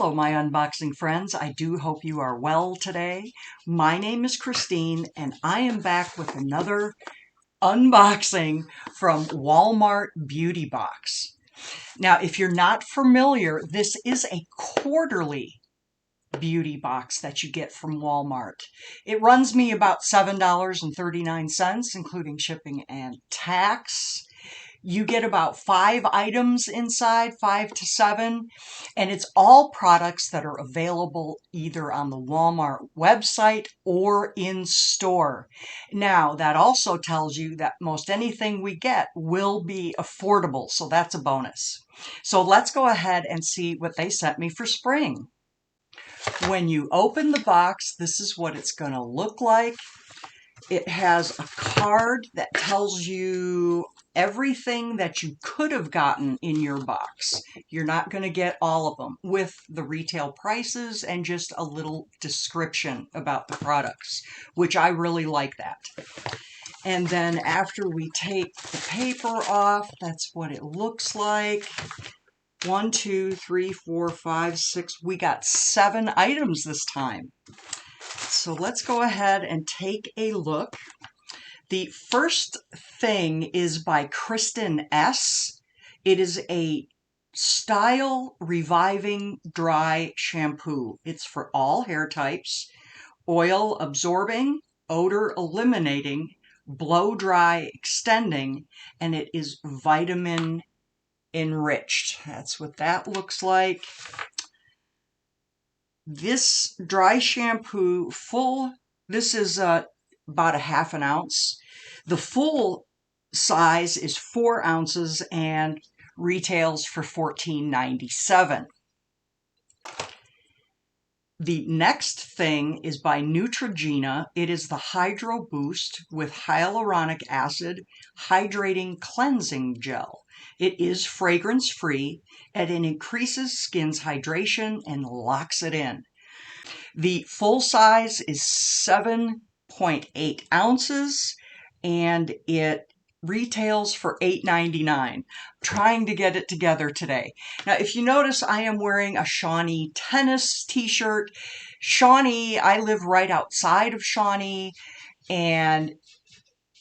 Hello, my unboxing friends. I do hope you are well today. My name is Christine, and I am back with another unboxing from Walmart Beauty Box. Now, if you're not familiar, this is a quarterly beauty box that you get from Walmart. It runs me about $7.39, including shipping and tax. You get about 5 items inside, 5 to 7, and it's all products that are available either on the Walmart website or in store. Now, that also tells you that most anything we get will be affordable, so that's a bonus. So let's go ahead and see what they sent me for spring. When you open the box, this is what it's going to look like. It has a card that tells you everything that you could have gotten in your box. You're not going to get all of them, with the retail prices and just a little description about the products, which I really like that. And then after we take the paper off, that's what it looks like. 1, 2, 3, 4, 5, 6. We got 7 items this time. So let's go ahead and take a look. The first thing is by Kristen S. It is a style reviving dry shampoo. It's for all hair types, oil absorbing, odor eliminating, blow dry extending, and it is vitamin enriched. That's what that looks like. This dry shampoo, this is about a half an ounce. The full size is 4 ounces and retails for $14.97. The next thing is by Neutrogena. It is the Hydro Boost with hyaluronic acid hydrating cleansing gel. It is fragrance free and it increases skin's hydration and locks it in. The full size is 7.8 ounces and it retails for $8.99. I'm trying to get it together today. Now, if you notice, I am wearing a Shawnee tennis t-shirt. Shawnee, I live right outside of Shawnee, and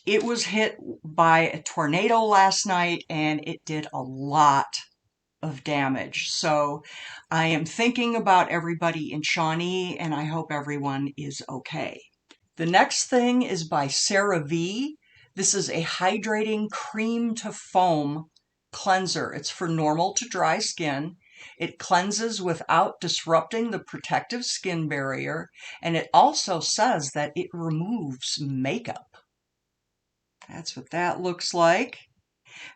it was hit by a tornado last night, and it did a lot of damage. So I am thinking about everybody in Shawnee, and I hope everyone is okay. The next thing is by CeraVe. This is a hydrating cream to foam cleanser. It's for normal to dry skin. It cleanses without disrupting the protective skin barrier, and it also says that it removes makeup. That's what that looks like.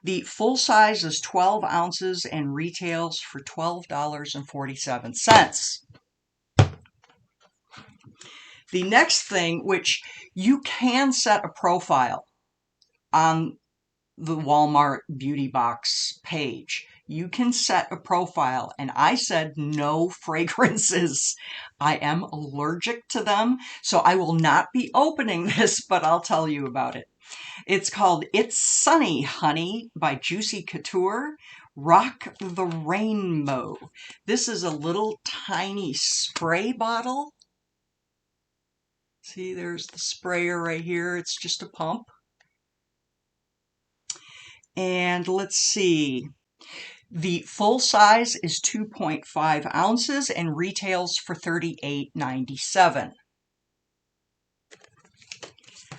The full size is 12 ounces and retails for $12.47. The next thing, which you can set a profile on the Walmart Beauty Box page. You can set a profile, and I said no fragrances. I am allergic to them, so I will not be opening this, but I'll tell you about it. It's called It's Sunny Honey by Juicy Couture. Rock the Rainbow. This is a little tiny spray bottle. See, there's the sprayer right here. It's just a pump. And let's see. The full size is 2.5 ounces and retails for $38.97.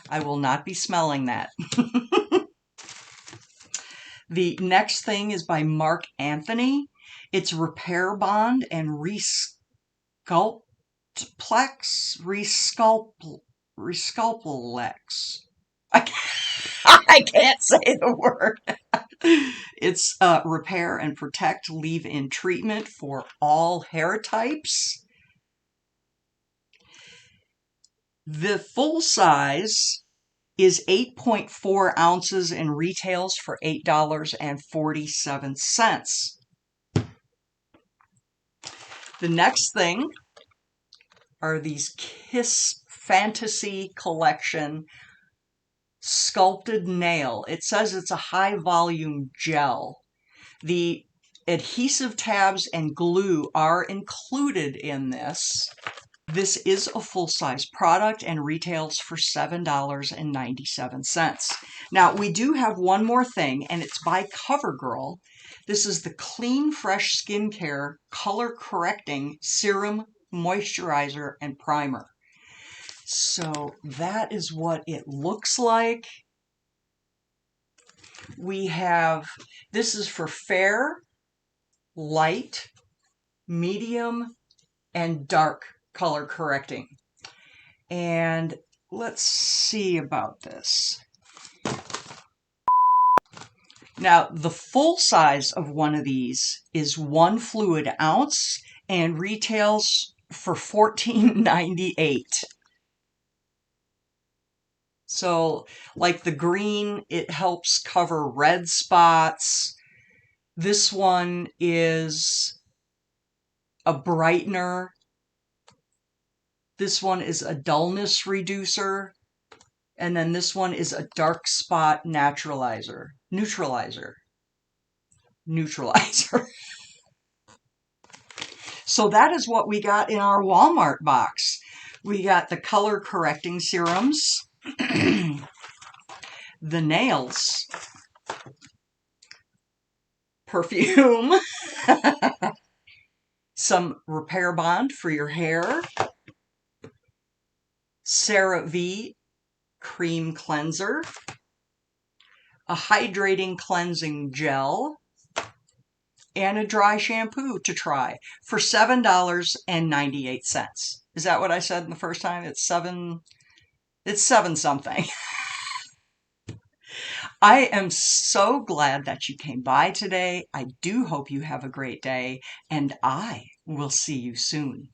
I will not be smelling that. The next thing is by Mark Anthony. It's Repair Bond and Resculplex. I can't say the word. It's Repair and Protect Leave-In Treatment for all hair types. The full size is 8.4 ounces and retails for $8.47. The next thing are these Kiss Fantasy Collection Sculpted Nail. It says it's a high volume gel. The Adhesive tabs and glue are included in this. This is a full-size product and retails for $7.97. Now, we do have one more thing, and it's by Covergirl. This is the Clean Fresh Skincare Color Correcting Serum, Moisturizer, and Primer. So that is what it looks like. We have, this is for fair, light, medium, and dark color correcting. And let's see about this. Now, the full size of one of these is 1 fluid ounce and retails for $14.98. So, like the green, it helps cover red spots. This one is a brightener. This one is a dullness reducer. And then this one is a dark spot neutralizer. So that is what we got in our Walmart box. We got the color correcting serums, the nails, perfume, some Repair Bond for your hair, CeraVe cream cleanser, a hydrating cleansing gel, and a dry shampoo to try for $7.98. Is that what I said in the first time? It's seven something. I am so glad that you came by today. I do hope you have a great day, and I will see you soon.